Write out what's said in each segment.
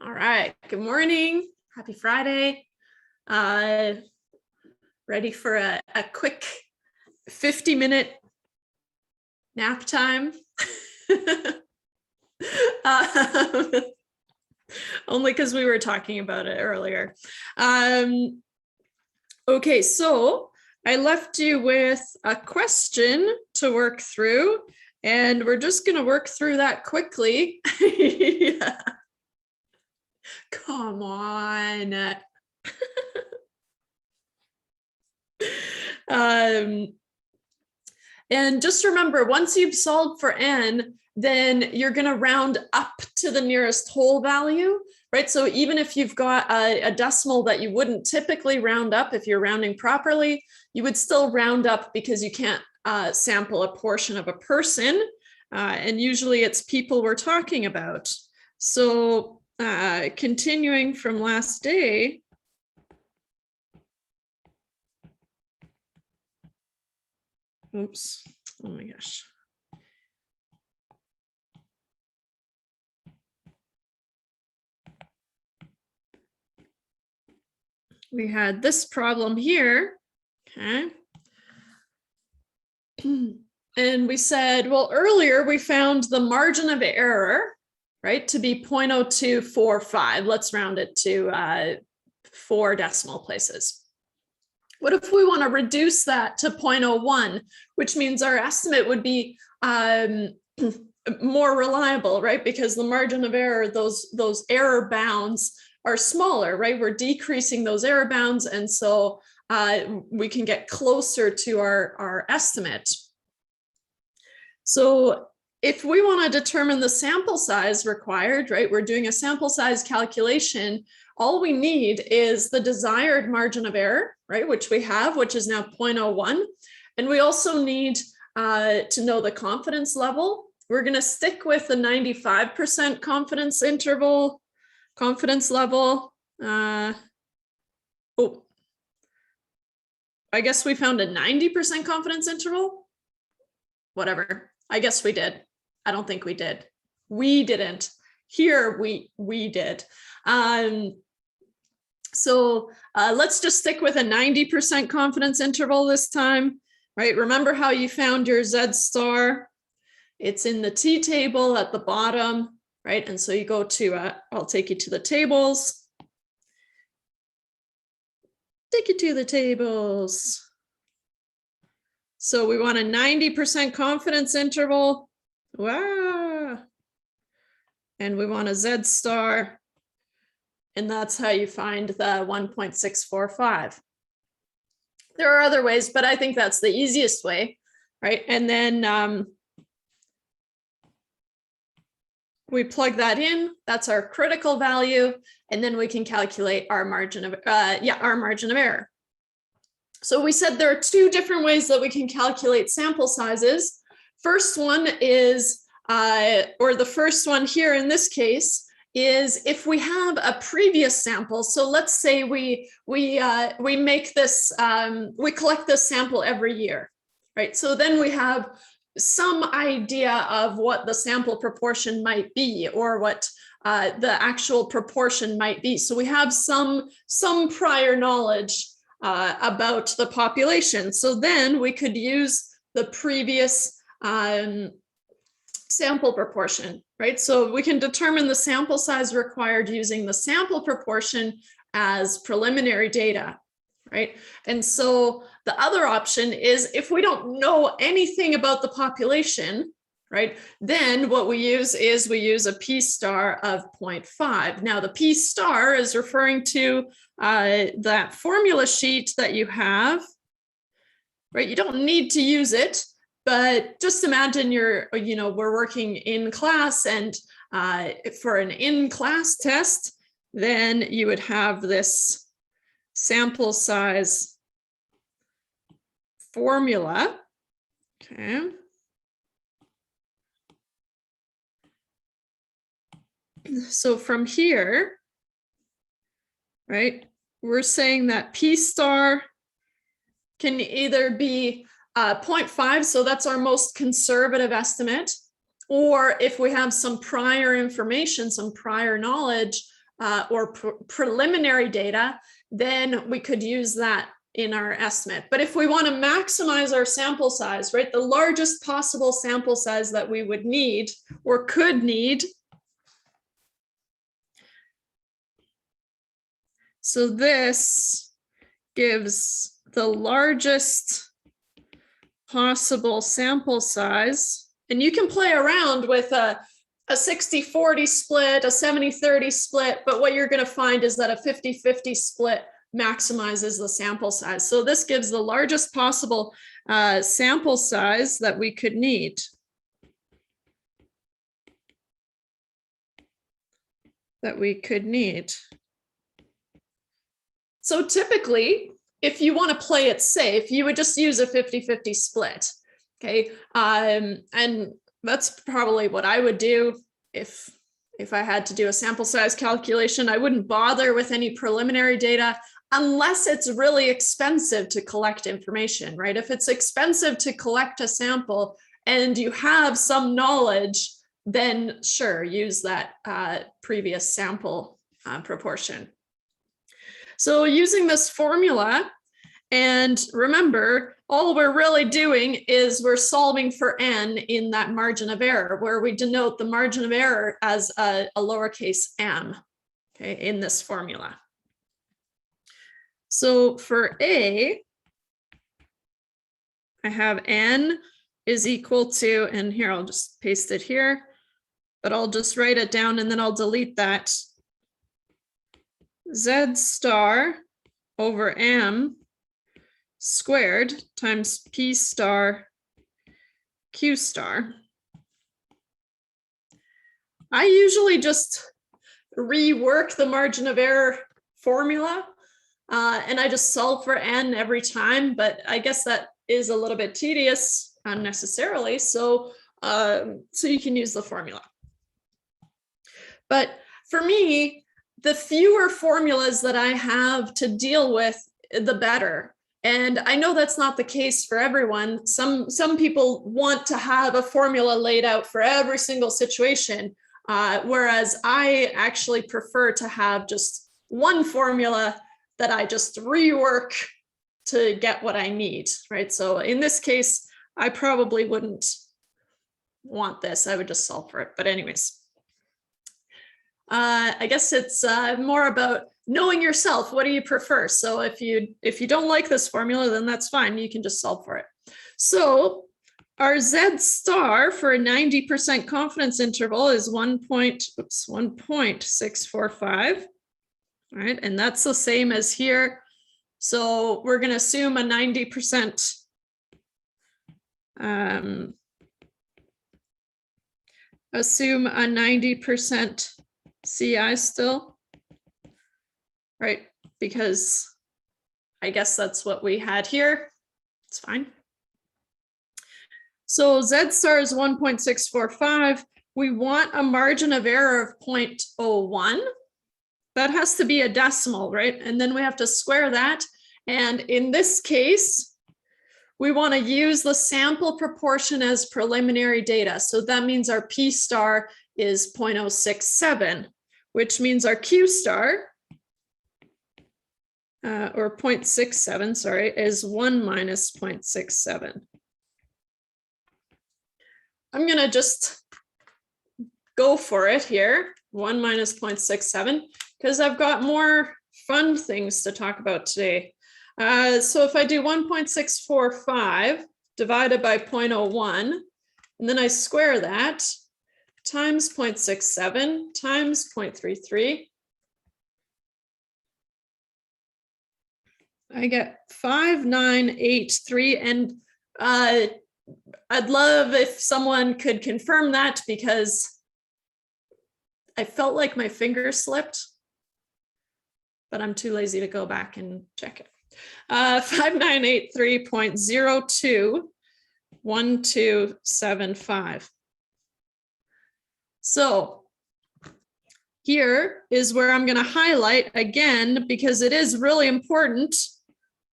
All right, good morning. Happy Friday. Ready for a quick 50-minute nap time? Only because we were talking about it earlier. Okay, so I left you with a question to work through, and we're just going to work through that quickly. Yeah. Come on. And just remember, once you've solved for n, then you're going to round up to the nearest whole value, right? So even if you've got a decimal that you wouldn't typically round up if you're rounding properly, you would still round up because you can't sample a portion of a person. And usually it's people we're talking about. So continuing from last day, oops, oh my gosh. We had this problem here, okay? And we said, well, earlier we found the margin of error, right, to be 0.0245. Let's round it to 4 decimal places. What if we want to reduce that to 0.01, which means our estimate would be more reliable, right? Because the margin of error, those error bounds are smaller, right? We're decreasing those error bounds, and so we can get closer to our estimate. So if we want to determine the sample size required, right, we're doing a sample size calculation, all we need is the desired margin of error, right, which we have, which is now 0.01. And we also need to know the confidence level. We're going to stick with the 95% confidence level. Oh, I guess we found a 90% confidence interval. Whatever. I guess we did. I don't think we did. We didn't. Here we did. So let's just stick with a 90% confidence interval this time, right? Remember how you found your Z star? It's in the T table at the bottom, right? And so you go to, I'll take you to the tables. Take you to the tables. So we want a 90% confidence interval. Wow. And we want a Z star. And that's how you find the 1.645. There are other ways, but I think that's the easiest way, right? And then we plug that in. That's our critical value. And then we can calculate our margin of, our margin of error. So we said there are 2 different ways that we can calculate sample sizes. First one is, or the first one here in this case, is if we have a previous sample. So let's say we make this, we collect this sample every year, right? So then we have some idea of what the sample proportion might be, or what the actual proportion might be. So we have some prior knowledge about the population. So then we could use the previous sample proportion, right? So we can determine the sample size required using the sample proportion as preliminary data, right? And so the other option is if we don't know anything about the population, right, then what we use is we use a P star of 0.5. Now the P star is referring to that formula sheet that you have, right? You don't need to use it, but just imagine we're working in class, and for an in-class test, then you would have this sample size formula, okay? So from here, right, we're saying that P star can either be 0.5, so that's our most conservative estimate, or if we have some prior information, some prior knowledge or preliminary data, then we could use that in our estimate. But if we want to maximize our sample size, right, the largest possible sample size that we would need or could need. So this gives the largest possible sample size. And you can play around with a 60-40 split, a 70-30 split, but what you're going to find is that a 50-50 split maximizes the sample size. So this gives the largest possible sample size that we could need. So typically, if you want to play it safe, you would just use a 50-50 split, okay? And that's probably what I would do if I had to do a sample size calculation. I wouldn't bother with any preliminary data unless it's really expensive to collect information, right? If it's expensive to collect a sample and you have some knowledge, then sure, use that previous sample proportion. So using this formula, and remember, all we're really doing is we're solving for n in that margin of error, where we denote the margin of error as a lowercase m, okay, in this formula. So for A, I have n is equal to, and here I'll just paste it here, but I'll just write it down and then I'll delete that. Z star over m squared times P star Q star. I usually just rework the margin of error formula and I just solve for n every time, but I guess that is a little bit tedious unnecessarily, so you can use the formula. But for me, the fewer formulas that I have to deal with, the better. And I know that's not the case for everyone. Some people want to have a formula laid out for every single situation, whereas I actually prefer to have just one formula that I just rework to get what I need, right? So in this case, I probably wouldn't want this. I would just solve for it. But anyways, I guess it's more about knowing yourself. What do you prefer? So if you don't like this formula, then that's fine. You can just solve for it. So our Z star for a 90% confidence interval is 1.645. All right, and that's the same as here. So we're going to assume a 90%. Assume a 90% CI still, right? Because I guess that's what we had here. It's fine. So Z star is 1.645. We want a margin of error of 0.01. That has to be a decimal, right? And then we have to square that. And in this case, we want to use the sample proportion as preliminary data. So that means our P star is 0.067, which means our Q star, or 0.67, sorry, is 1 minus 0.67. I'm going to just go for it here, 1 minus 0.67, because I've got more fun things to talk about today. So if I do 1.645 divided by 0.01, and then I square that, times 0.67 times 0.33, I get 5983. And I'd love if someone could confirm that, because I felt like my finger slipped, but I'm too lazy to go back and check it. 5983.021275. So here is where I'm going to highlight again, because it is really important,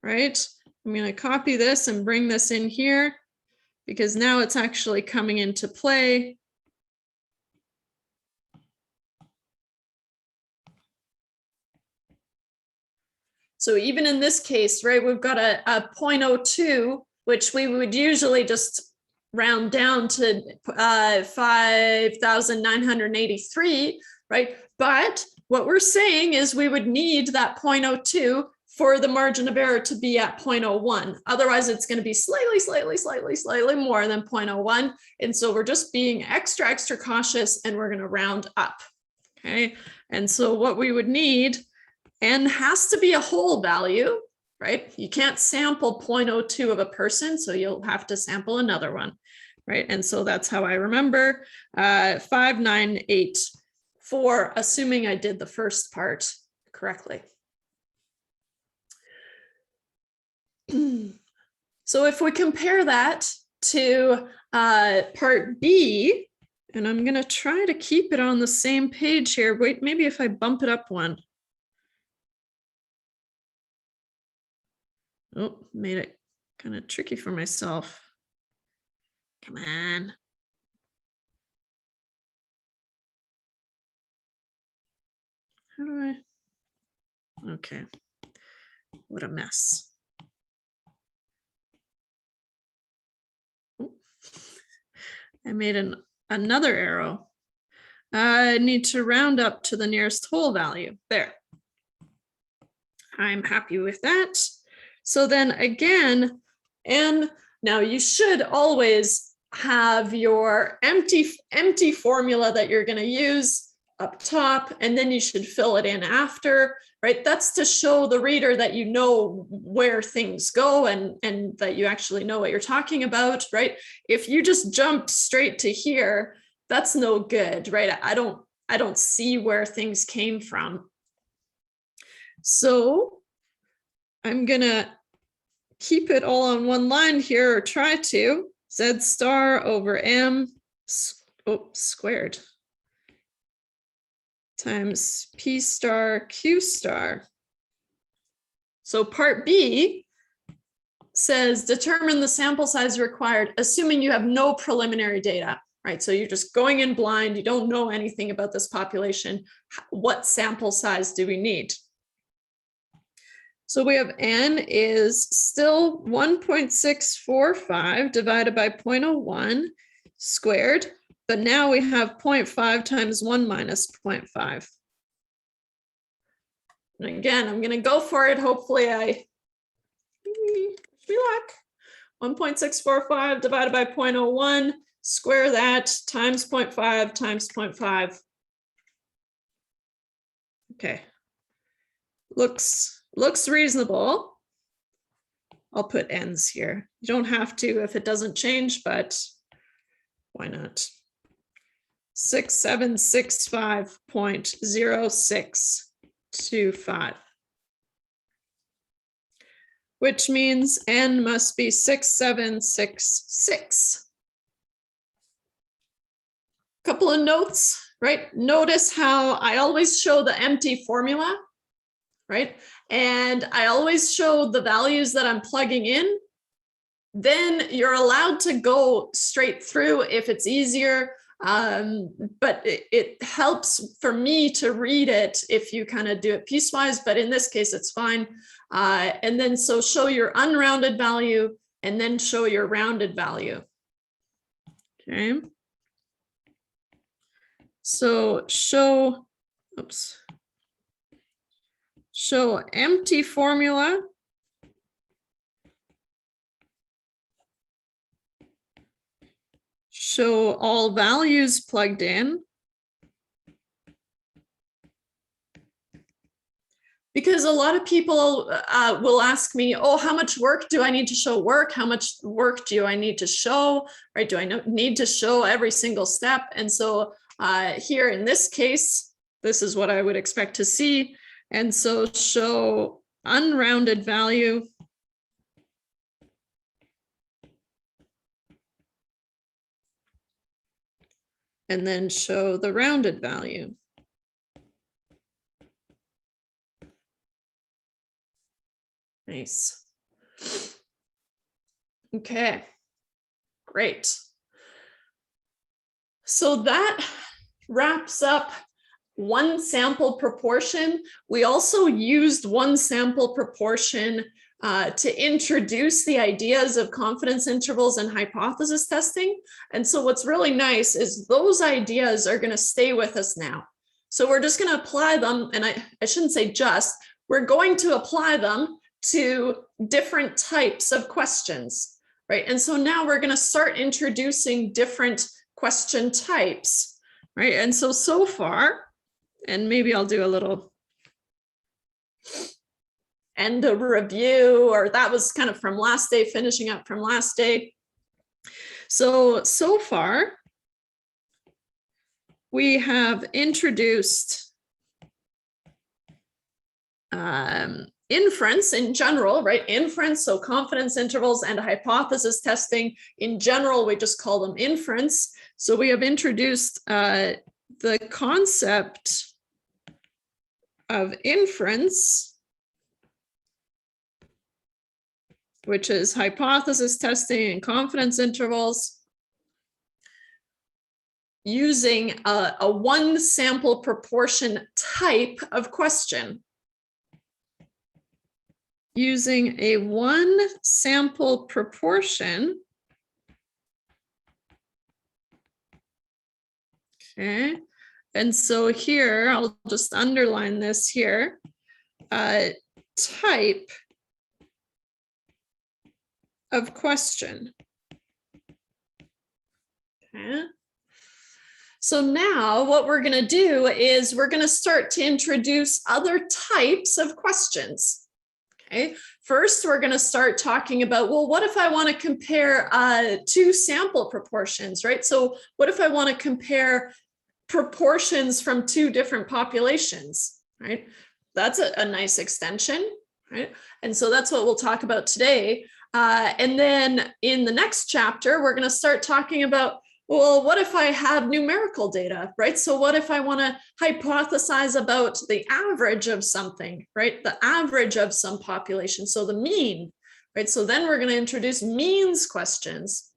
right? I'm going to copy this and bring this in here, because now it's actually coming into play. So even in this case, right, we've got a 0.02, which we would usually just round down to 5,983, right? But what we're saying is we would need that 0.02 for the margin of error to be at 0.01. Otherwise, it's going to be slightly more than 0.01. And so we're just being extra cautious, and we're going to round up. Okay. And so what we would need, n has to be a whole value, right? You can't sample 0.02 of a person, so you'll have to sample another one, right? And so that's how I remember 5984, assuming I did the first part correctly. So if we compare that to part B, and I'm going to try to keep it on the same page here. Wait, maybe if I bump it up one. Oh, made it kind of tricky for myself. Come on. How do I? Okay. What a mess. Oh. I made another arrow. I need to round up to the nearest whole value. There. I'm happy with that. So then again, and now you should always have your empty formula that you're going to use up top, and then you should fill it in after, right? That's to show the reader that you know where things go and that you actually know what you're talking about, right? If you just jumped straight to here, that's no good, right? I don't see where things came from. So I'm gonna keep it all on one line here, or try to. Z star over M squared times P star Q star. So part B says determine the sample size required, assuming you have no preliminary data, right? So you're just going in blind, you don't know anything about this population. What sample size do we need? So we have n is still 1.645 divided by 0.01 squared, but now we have 0.5 times 1 minus 0.5. And again, I'm going to go for it. Hopefully I wish me luck. 1.645 divided by 0.01, square that, times 0.5 times 0.5. Okay. Looks reasonable. I'll put ends here. You don't have to if it doesn't change, but why not? 6765.0625, which means n must be 6766. Couple of notes, right? Notice how I always show the empty formula, right? And I always show the values that I'm plugging in. Then you're allowed to go straight through if it's easier. But it helps for me to read it if you kind of do it piecewise, but in this case, it's fine. And then so show your unrounded value and then show your rounded value. Okay. So show empty formula. Show all values plugged in. Because a lot of people will ask me, oh, how much work do I need to show work? How much work do I need to show, right? Do I need to show every single step? And so here in this case, this is what I would expect to see. And so show unrounded value. And then show the rounded value. Nice. Okay, great. So that wraps up one sample proportion. We also used one sample proportion to introduce the ideas of confidence intervals and hypothesis testing. And so what's really nice is those ideas are going to stay with us now. So we're just going to apply them, and I shouldn't say just, we're going to apply them to different types of questions, right? And so now we're going to start introducing different question types, right? And so far, and maybe I'll do a little end of review, or that was kind of from last day, finishing up from last day. So far, we have introduced inference in general, right? Inference, so confidence intervals and hypothesis testing. In general, we just call them inference. So we have introduced the concept of inference, which is hypothesis testing and confidence intervals, using a one sample proportion type of question. Using a one sample proportion. Okay, and so here, I'll just underline this here, type of question. Okay. So now what we're going to do is we're going to start to introduce other types of questions. Okay. First, we're going to start talking about, well, what if I want to compare two sample proportions, right? So what if I want to compare proportions from two different populations, right? That's a nice extension, right? And so that's what we'll talk about today. And then in the next chapter, we're going to start talking about, well, what if I have numerical data, right? So what if I want to hypothesize about the average of something, right? The average of some population, so the mean, right? So then we're going to introduce means questions.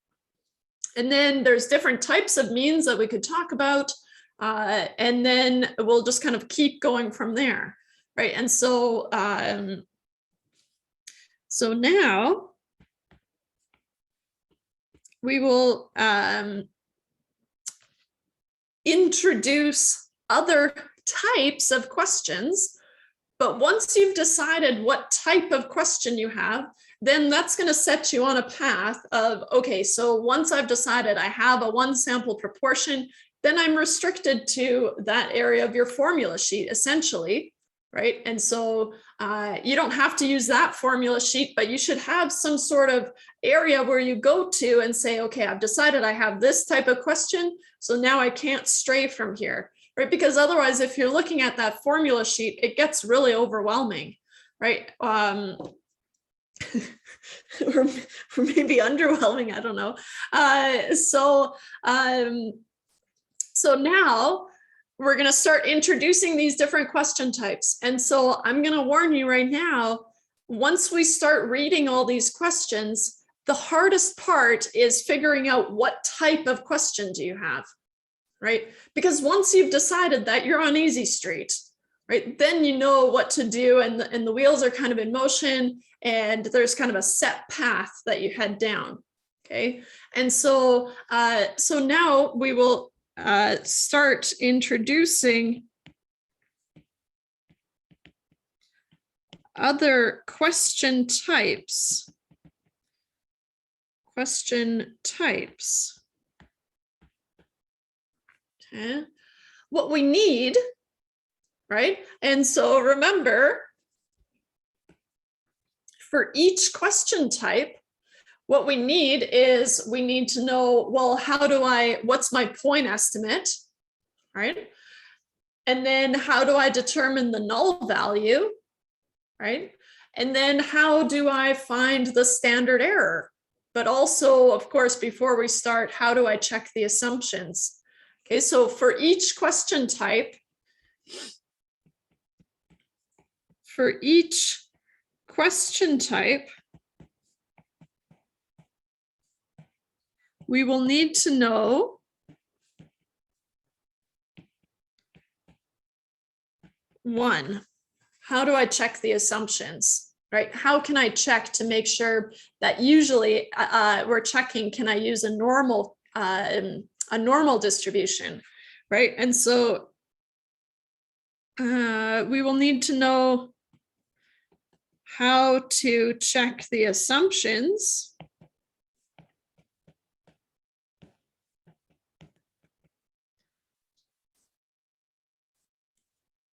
And then there's different types of means that we could talk about. And then we'll just kind of keep going from there, right? And so, so now we will introduce other types of questions. But once you've decided what type of question you have, then that's going to set you on a path of, okay, so once I've decided I have a one sample proportion, then I'm restricted to that area of your formula sheet, essentially, right? And so you don't have to use that formula sheet, but you should have some sort of area where you go to and say, okay, I've decided I have this type of question, so now I can't stray from here, right? Because otherwise, if you're looking at that formula sheet, it gets really overwhelming, right? Or maybe underwhelming, I don't know. So now we're going to start introducing these different question types. And so I'm going to warn you right now, once we start reading all these questions, the hardest part is figuring out what type of question do you have, right? Because once you've decided that, you're on easy street, right? Then you know what to do, and the wheels are kind of in motion, and there's kind of a set path that you head down, okay? And so, so now we will start introducing other question types. Question types. Okay. What we need, right? And so remember, for each question type, what we need is we need to know, well, what's my point estimate, right? And then how do I determine the null value, right? And then how do I find the standard error? But also, of course, before we start, how do I check the assumptions? Okay, so for each question type, we will need to know 1, how do I check the assumptions, right? How can I check to make sure that usually we're checking, can I use a normal distribution, right? And so we will need to know how to check the assumptions.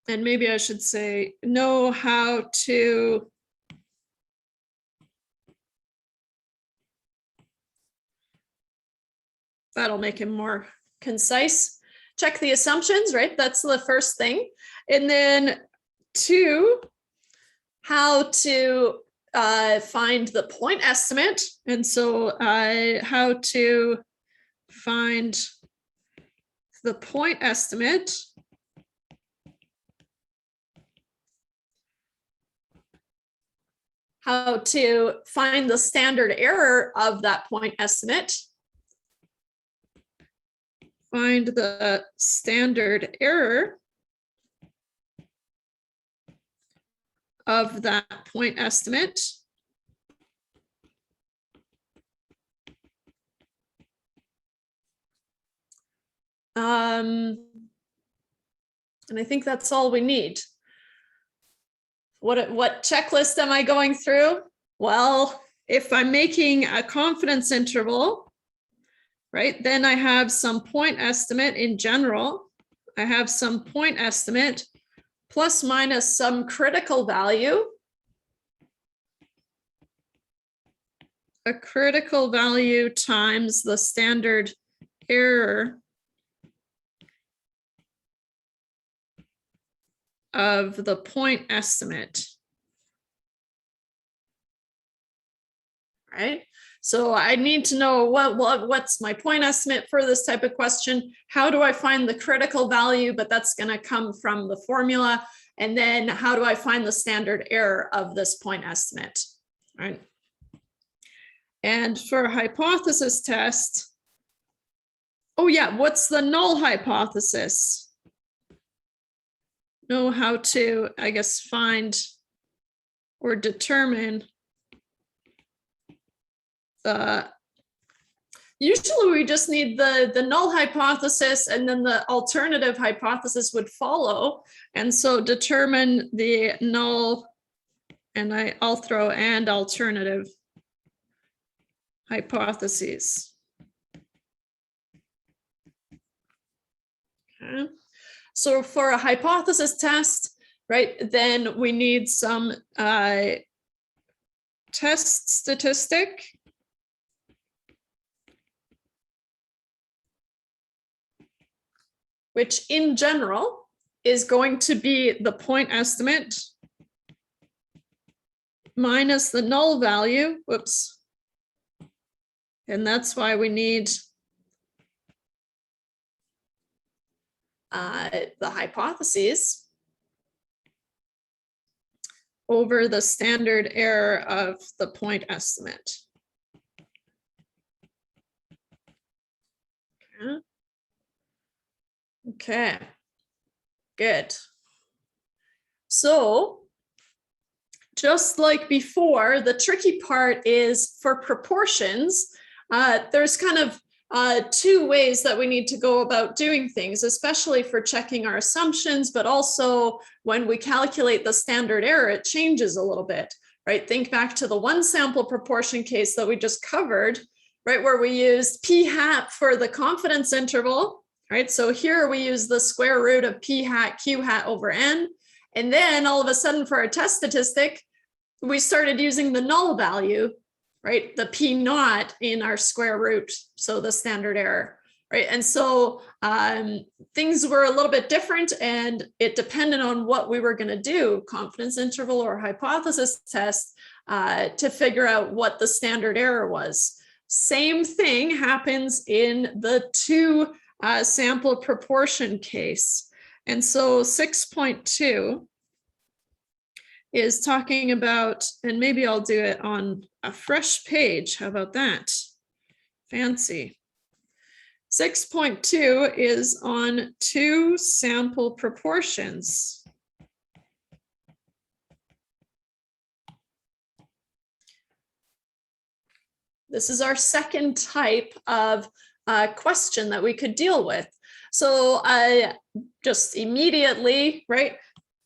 And maybe I should say, know how to that'll make him more concise. Check the assumptions, right? That's the first thing. And then 2, how to find the point estimate. And so how to find the point estimate how to find the standard error of that point estimate. Find the standard error of that point estimate. And I think that's all we need. What checklist am I going through? Well, if I'm making a confidence interval, right, then I have some point estimate in general. I have some point estimate plus minus some critical value. A critical value times the standard error of the point estimate. Right? So I need to know what's my point estimate for this type of question. How do I find the critical value? But that's going to come from the formula. And then how do I find the standard error of this point estimate? Right? And for a hypothesis test, oh yeah, what's the null hypothesis? Know how to, I guess, find or determine the, usually we just need the null hypothesis and then the alternative hypothesis would follow. And so determine the null, and I'll throw and alternative hypotheses. Okay. So for a hypothesis test, right, then we need some test statistic. Which in general is going to be the point estimate minus the null value, whoops. And that's why we need the hypotheses over the standard error of the point estimate. Okay. Okay, good. So just like before, the tricky part is for proportions, there's kind of 2 ways that we need to go about doing things, especially for checking our assumptions, but also when we calculate the standard error, it changes a little bit, right? Think back to the 1 sample proportion case that we just covered, right? Where we used p hat for the confidence interval, right? So here we use the square root of p hat q hat over n. And then all of a sudden for our test statistic, we started using the null value, right? The p naught in our square root, so the standard error, right? And so things were a little bit different and it depended on what we were going to do, confidence interval or hypothesis test, to figure out what the standard error was. Same thing happens in the 2 sample proportion case. And so 6.2 is talking about, and maybe I'll do it on a fresh page. How about that? Fancy. 6.2 is on 2 sample proportions. This is our second type of question that we could deal with. So just immediately, right,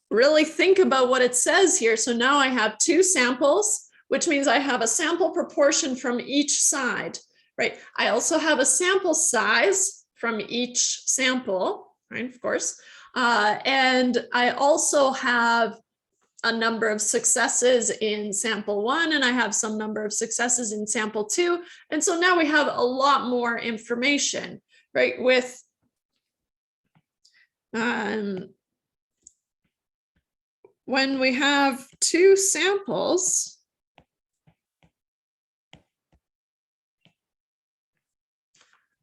really think about what it says here. So now I have two samples, which means I have a sample proportion from each side, right? I also have a sample size from each sample, right, of course. And I also have a number of successes in sample 1, and I have some number of successes in sample 2. And so now we have a lot more information, right? With when we have two samples,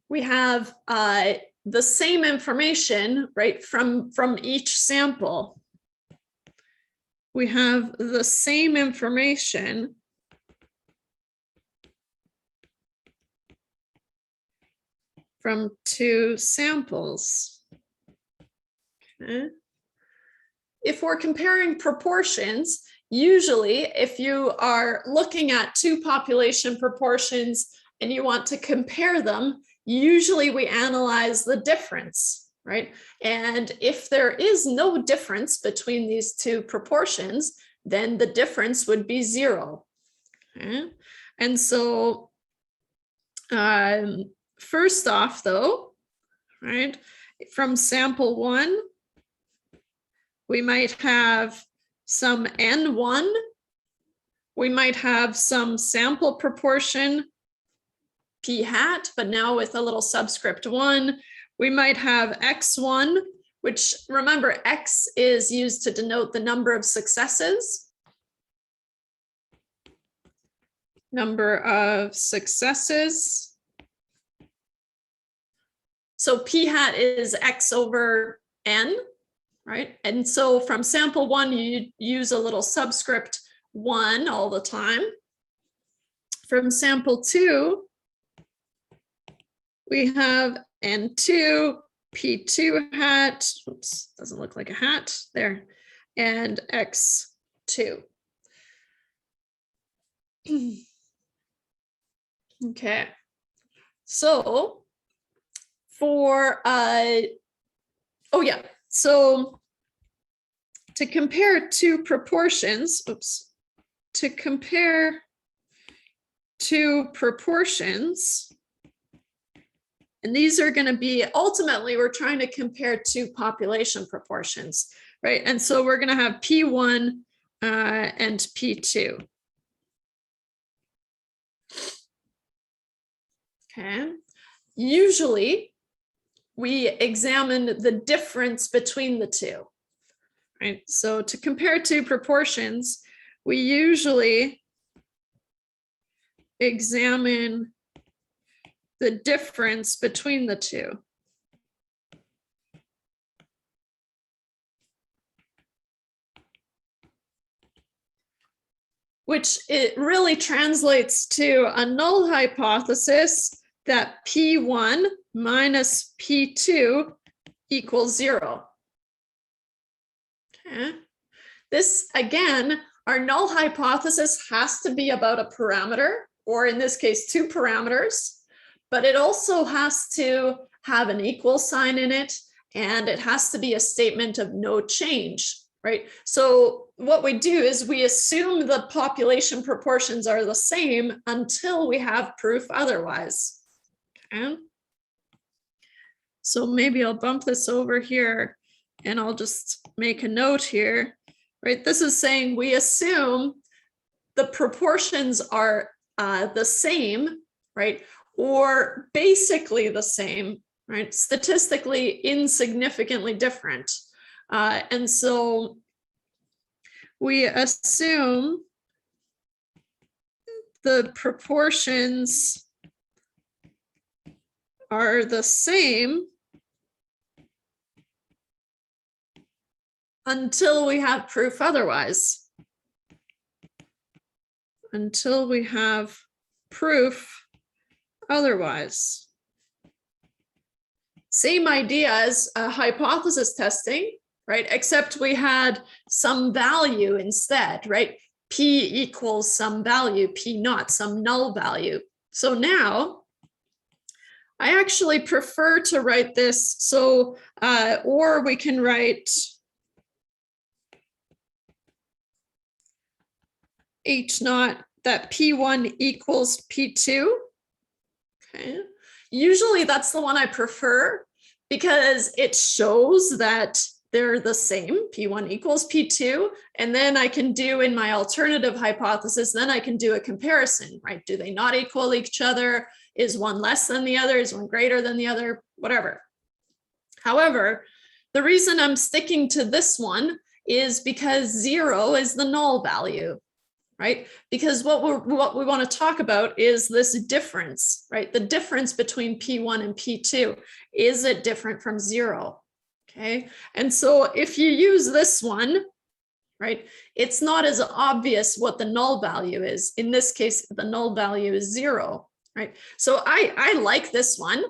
we have the same information, right, from each sample. We have the same information from two samples. Okay. If we're comparing proportions, usually if you are looking at two population proportions and you want to compare them, usually we analyze the difference, right? And if there is no difference between these two proportions, then the difference would be 0. Okay? And so first off though, right, from sample 1, we might have some N1, we might have some sample proportion P hat, but now with a little subscript 1. We might have X1, which, remember, X is used to denote the number of successes. Number of successes. So P hat is X over N, right? And so from sample 1, you use a little subscript 1 all the time. From sample 2, we have N2, P2 hat, oops, doesn't look like a hat there, and X2. Okay, so for, oh yeah, so to compare two proportions, oops, to compare two proportions, and these are going to be, ultimately, we're trying to compare two population proportions, right? And so we're going to have P1 and P2. Okay. Usually, we examine the difference between the two, right? So to compare two proportions, we usually examine the difference between the two. Which it really translates to a null hypothesis that P1 minus P2 equals 0. Okay. This, again, our null hypothesis has to be about a parameter, or in this case, two parameters. But it also has to have an equal sign in it, and it has to be a statement of no change, right? So what we do is we assume the population proportions are the same until we have proof otherwise. Okay. So maybe I'll bump this over here and I'll just make a note here, right? This is saying we assume the proportions are the same, right? Or basically the same, right? Statistically insignificantly different. And so we assume the proportions are the same until we have proof otherwise. Until we have proof otherwise. Same idea as hypothesis testing, right? Except we had some value instead, right? P equals some value, P naught, some null value. So now I actually prefer to write this. So, or we can write H naught that P1 equals P2. Okay. Usually that's the one I prefer because it shows that they're the same, P1 equals P2, and then I can do in my alternative hypothesis, then I can do a comparison, right? Do they not equal each other? Is one less than the other? Is one greater than the other? Whatever. However, the reason I'm sticking to this one is because 0 is the null value, right? Because what we want to talk about is this difference, right? The difference between P1 and P2. Is it different from 0? Okay, and so if you use this one, right, it's not as obvious what the null value is. In this case, the null value is 0, right? So I like this one.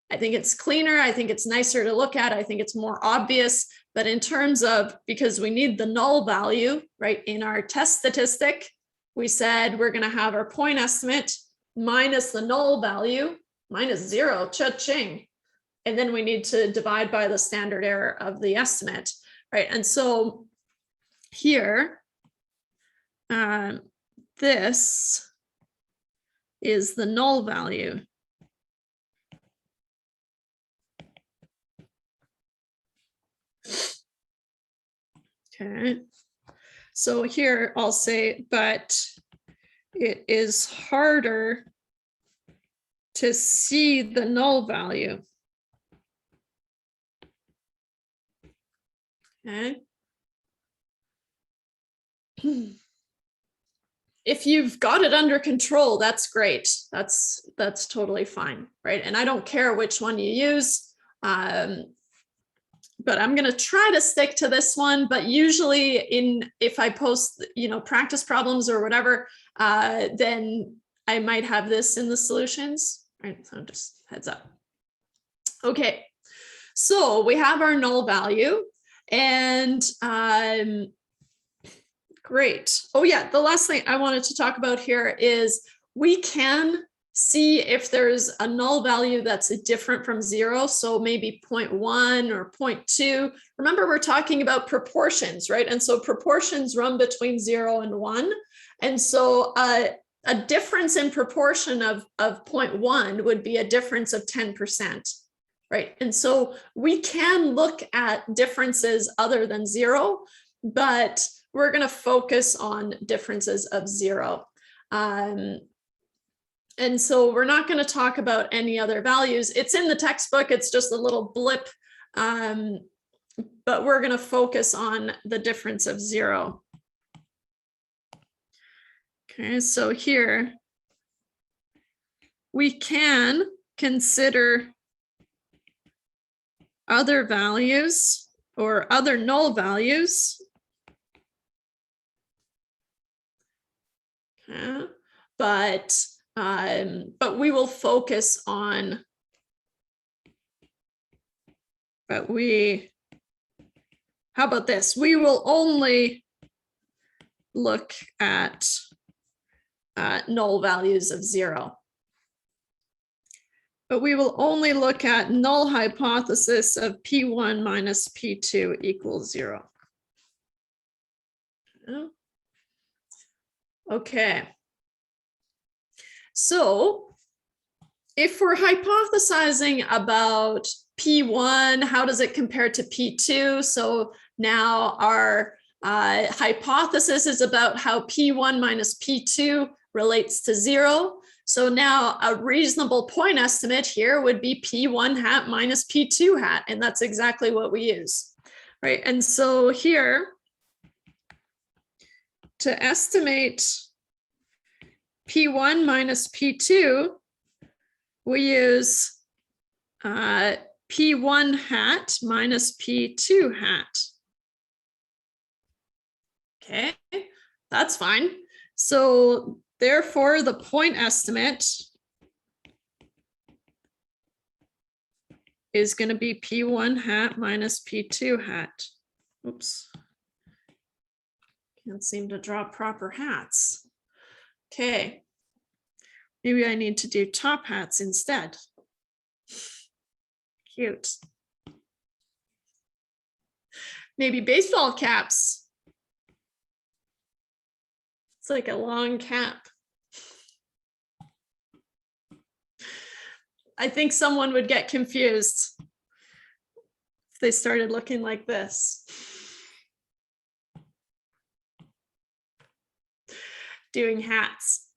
I think it's cleaner. I think it's nicer to look at. I think it's more obvious. But in terms of, because we need the null value, right, in our test statistic, we said we're going to have our point estimate minus the null value, minus 0, cha-ching. And then we need to divide by the standard error of the estimate, right? And so here, this is the null value. Okay, so here I'll say, but it is harder to see the null value. Okay. If you've got it under control, that's great. That's totally fine, right? And I don't care which one you use, but I'm going to try to stick to this one. But usually, if I post, practice problems or whatever, then I might have this in the solutions. Right? So just heads up. Okay, so we have our null value. And great. Oh yeah, the last thing I wanted to talk about here is we can see if there's a null value that's different from 0. So maybe 0.1 or 0.2. Remember, we're talking about proportions, right? And so proportions run between 0 and 1. And so a difference in proportion of 0.1 would be a difference of 10%. Right. And so we can look at differences other than 0, but we're going to focus on differences of 0. And so we're not going to talk about any other values. It's in the textbook. It's just a little blip. But we're going to focus on the difference of 0. Okay, so here we can consider other values or other null values. Okay. But we will focus on, how about this? We will only look at null values of 0. But we will only look at null hypothesis of P1 minus P2 equals 0. Okay. So if we're hypothesizing about P1, how does it compare to P2? So now our hypothesis is about how P1 minus P2 relates to 0. So now a reasonable point estimate here would be P1 hat minus P2 hat, and that's exactly what we use, right? And so here, to estimate P1 minus P2, we use P1 hat minus P2 hat. Okay, that's fine. So therefore, the point estimate is going to be P1 hat minus P2 hat. Oops. Can't seem to draw proper hats. Okay. Maybe I need to do top hats instead. Cute. Maybe baseball caps. It's like a long cap. I think someone would get confused if they started looking like this. Doing hats.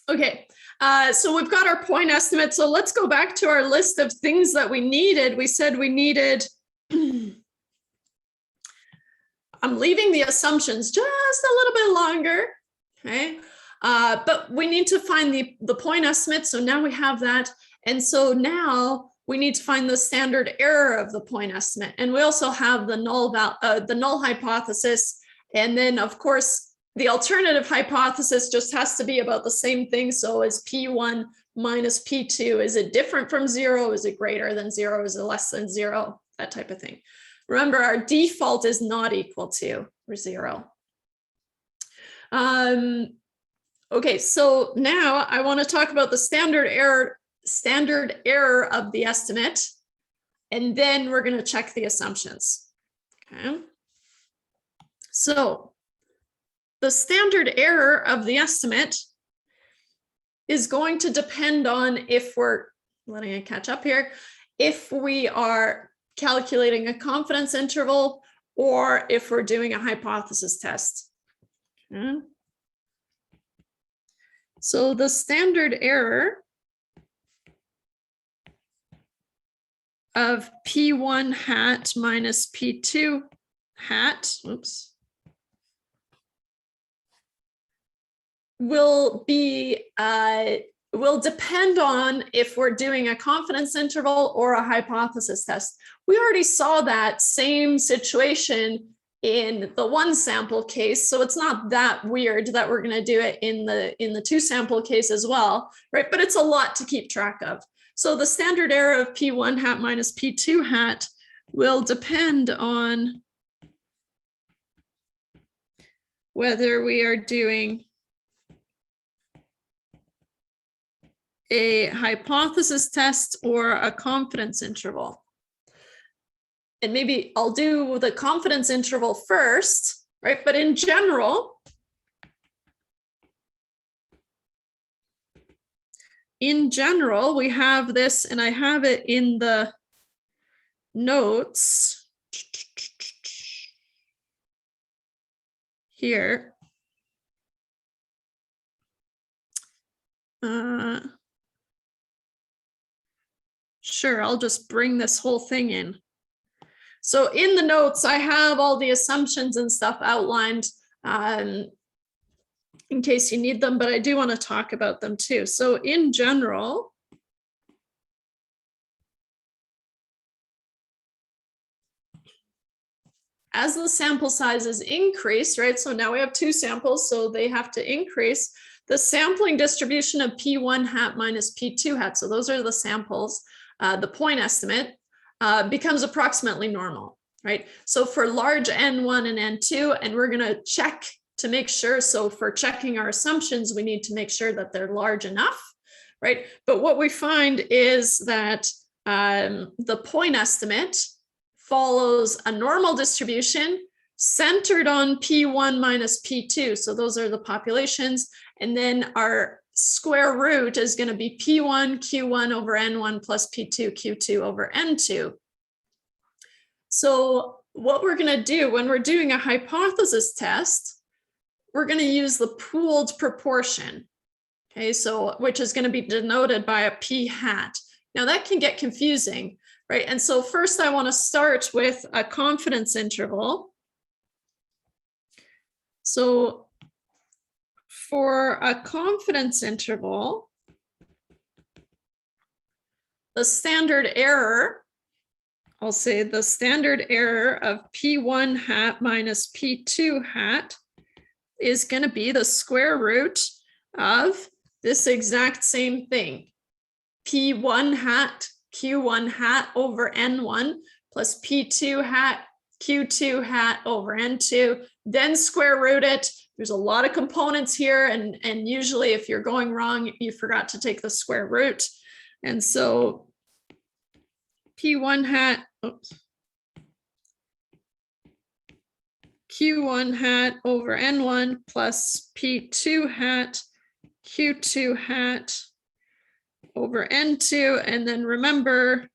Okay, so we've got our point estimate. So let's go back to our list of things that we needed. We said we needed, I'm leaving the assumptions just a little bit longer, okay? But we need to find the point estimate. So now we have that. And so now we need to find the standard error of the point estimate. And we also have the null hypothesis. And then of course, the alternative hypothesis just has to be about the same thing. So is P1 minus P2, is it different from 0? Is it greater than 0? Is it less than 0? That type of thing. Remember, our default is not equal to 0. Okay, so now I want to talk about the standard error of the estimate, and then we're going to check the assumptions. Okay. So the standard error of the estimate is going to depend on, if we're letting it catch up here, if we are calculating a confidence interval or if we're doing a hypothesis test. Okay. So the standard error of P1 hat minus P2 hat, oops, will depend on if we're doing a confidence interval or a hypothesis test. We already saw that same situation in the one sample case, so it's not that weird that we're going to do it in the two sample case as well, right? But it's a lot to keep track of. So the standard error of P1 hat minus P2 hat will depend on whether we are doing a hypothesis test or a confidence interval. And maybe I'll do the confidence interval first, right? But in general, we have this, and I have it in the notes here. Sure, I'll just bring this whole thing in. So in the notes, I have all the assumptions and stuff outlined in case you need them, but I do want to talk about them too. So in general, as the sample sizes increase, right? So now we have 2 samples, so they have to increase. The sampling distribution of P1 hat minus P2 hat, so those are the samples, the point estimate, becomes approximately normal, right? So for large N1 and N2, and we're going to check to make sure, so for checking our assumptions, we need to make sure that they're large enough, right? But what we find is that the point estimate follows a normal distribution centered on P1 minus P2. So those are the populations. And then our square root is going to be P1 Q1 over N1 plus P2 Q2 over N2. So what we're going to do when we're doing a hypothesis test, we're going to use the pooled proportion. Okay, so which is going to be denoted by a P hat. Now that can get confusing, right? And so first I want to start with a confidence interval. So for a confidence interval, the standard error, I'll say the standard error of P1 hat minus P2 hat is going to be the square root of this exact same thing. P1 hat Q1 hat over N1 plus P2 hat Q2 hat over N2, then square root it. There's a lot of components here, and usually if you're going wrong, you forgot to take the square root. And so P1 hat, oops, Q1 hat over N1 plus P2 hat, Q2 hat over N2. And then remember,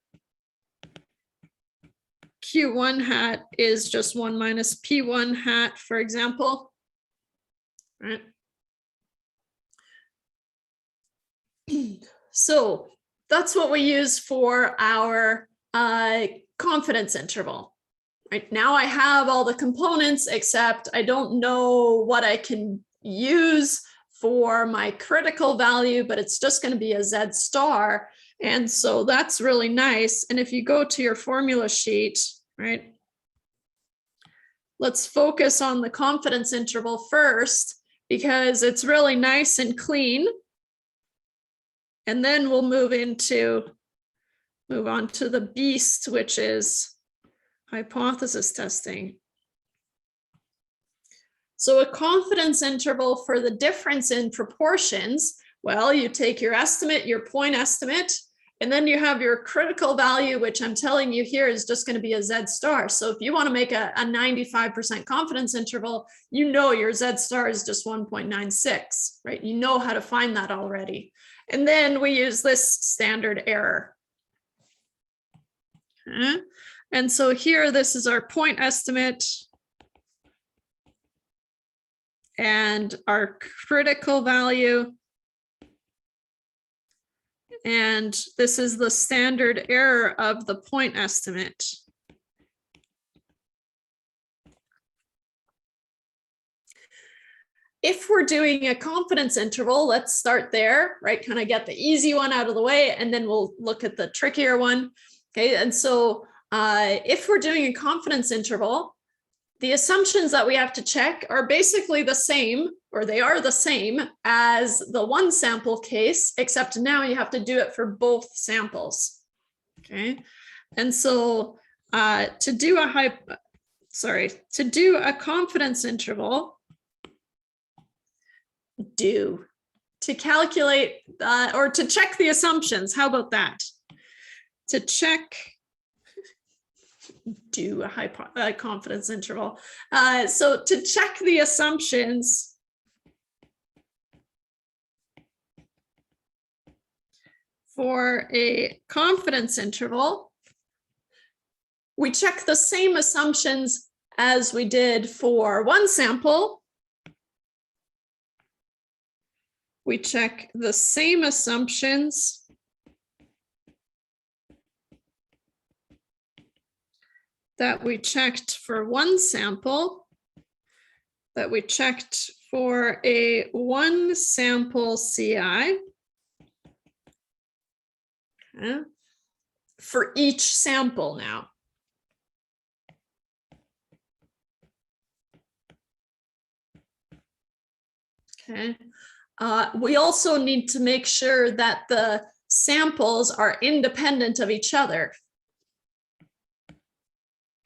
Q1 hat is just 1 minus P1 hat, for example. Right. So that's what we use for our confidence interval. Right now I have all the components, except I don't know what I can use for my critical value, but it's just going to be a Z star. And so that's really nice. And if you go to your formula sheet, right, let's focus on the confidence interval first, because it's really nice and clean. And then we'll move on to the beast, which is hypothesis testing. So a confidence interval for the difference in proportions, well, you take your estimate, your point estimate, and then you have your critical value, which I'm telling you here is just going to be a Z star. So if you want to make a 95% confidence interval, you know your Z star is just 1.96, right? You know how to find that already. And then we use this standard error. Okay. And so here, this is our point estimate and our critical value. And this is the standard error of the point estimate. If we're doing a confidence interval, let's start there, right? Kind of get the easy one out of the way, and then we'll look at the trickier one. Okay, and so if we're doing a confidence interval, the assumptions that we have to check are basically the same, or they are the same as the one sample case, except now you have to do it for both samples. Okay, and so to do a confidence interval, to calculate or to check the assumptions. How about that? To check, do a confidence interval. So to check the assumptions, for a confidence interval, we check the same assumptions as we did for one sample. We check the same assumptions that we checked for one sample, that we checked for a one sample CI. Okay. For each sample now. Okay. We also need to make sure that the samples are independent of each other.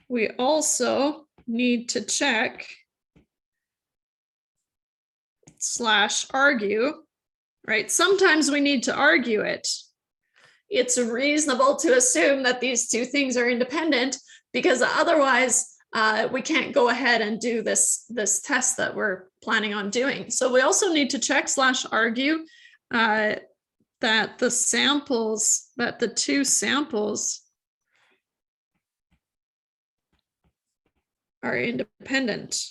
We also need to check /argue, right? Sometimes we need to argue it. It's reasonable to assume that these two things are independent, because otherwise we can't go ahead and do this test that we're planning on doing. So we also need to check /argue that the two samples are independent.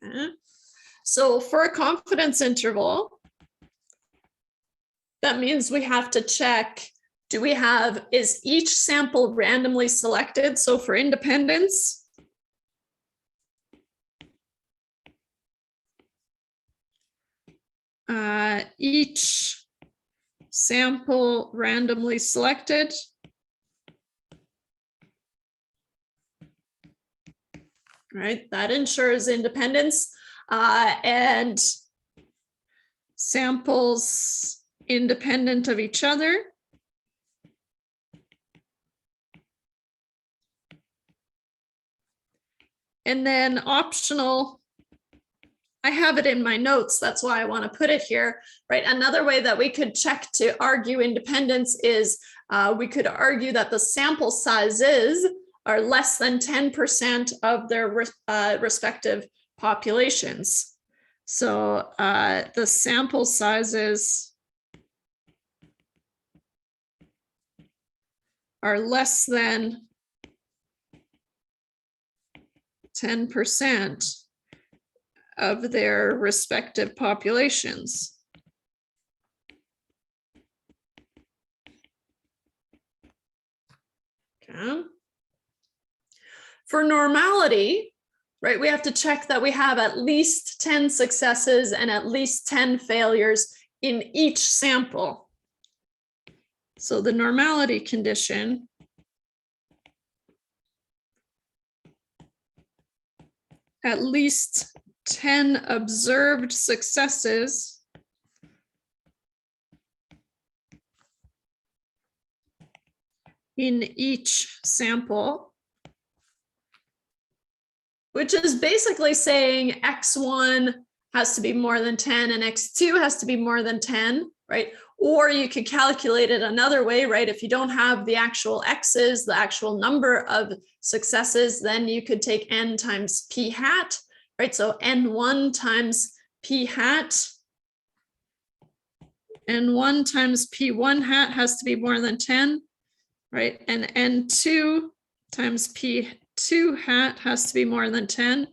Okay. So for a confidence interval, that means we have to check, is each sample randomly selected? So for independence, each sample randomly selected. Right, that ensures independence, and samples independent of each other. And then optional, I have it in my notes, that's why I want to put it here, right? Another way that we could check to argue independence is we could argue that the sample sizes are less than 10% of their respective populations. So the sample sizes are less than 10% of their respective populations. Okay. For normality, right, we have to check that we have at least 10 successes and at least 10 failures in each sample. So the normality condition at least 10 observed successes in each sample, which is basically saying X1 has to be more than 10 and X2 has to be more than 10, right? Or you could calculate it another way, right? If you don't have the actual X's, the actual number of successes, then you could take N times P hat, right? So N1 times P hat, N1 times P1 hat has to be more than 10, right? And N2 times P2 hat has to be more than 10,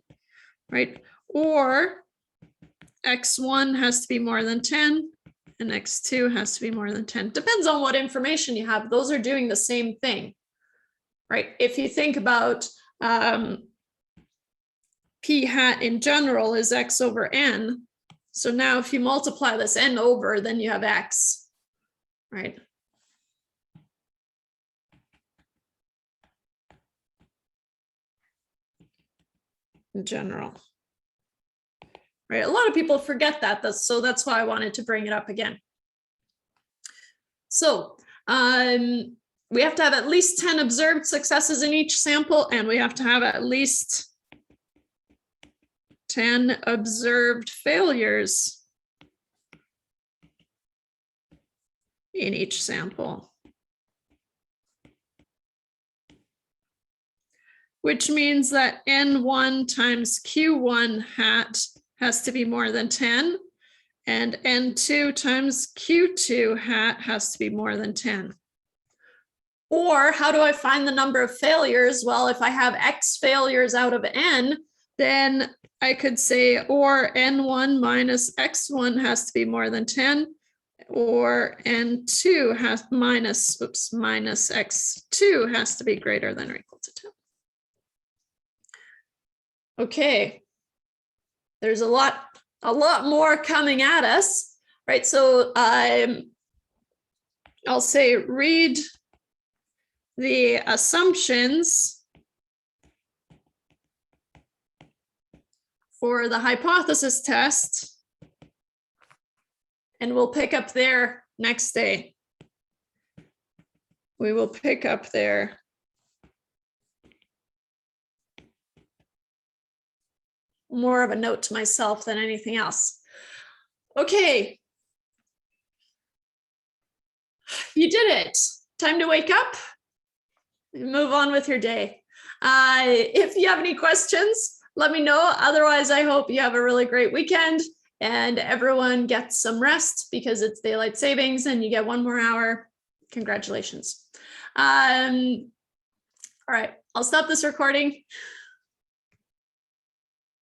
right? Or X1 has to be more than 10 and X2 has to be more than 10. Depends on what information you have. Those are doing the same thing, right? If you think about P hat in general is X over N. So now if you multiply this N over, then you have X, right? In general. Right, a lot of people forget that, so that's why I wanted to bring it up again. So we have to have at least 10 observed successes in each sample, and we have to have at least 10 observed failures in each sample. Which means that N1 times Q1 hat has to be more than 10, and N2 times Q2 hat has to be more than 10. Or how do I find the number of failures? Well, if I have X failures out of N, then I could say, or N1 minus X1 has to be more than 10, or N2 has minus X2 has to be greater than or equal to 10. Okay. There's a lot more coming at us, right? So I'll say read the assumptions for the hypothesis test, and we'll pick up there next day. We will pick up there. More of a note to myself than anything else. Okay. You did it. Time to wake up and move on with your day. If you have any questions, let me know. Otherwise, I hope you have a really great weekend and everyone gets some rest because it's daylight savings and you get 1 more hour. Congratulations. All right, I'll stop this recording.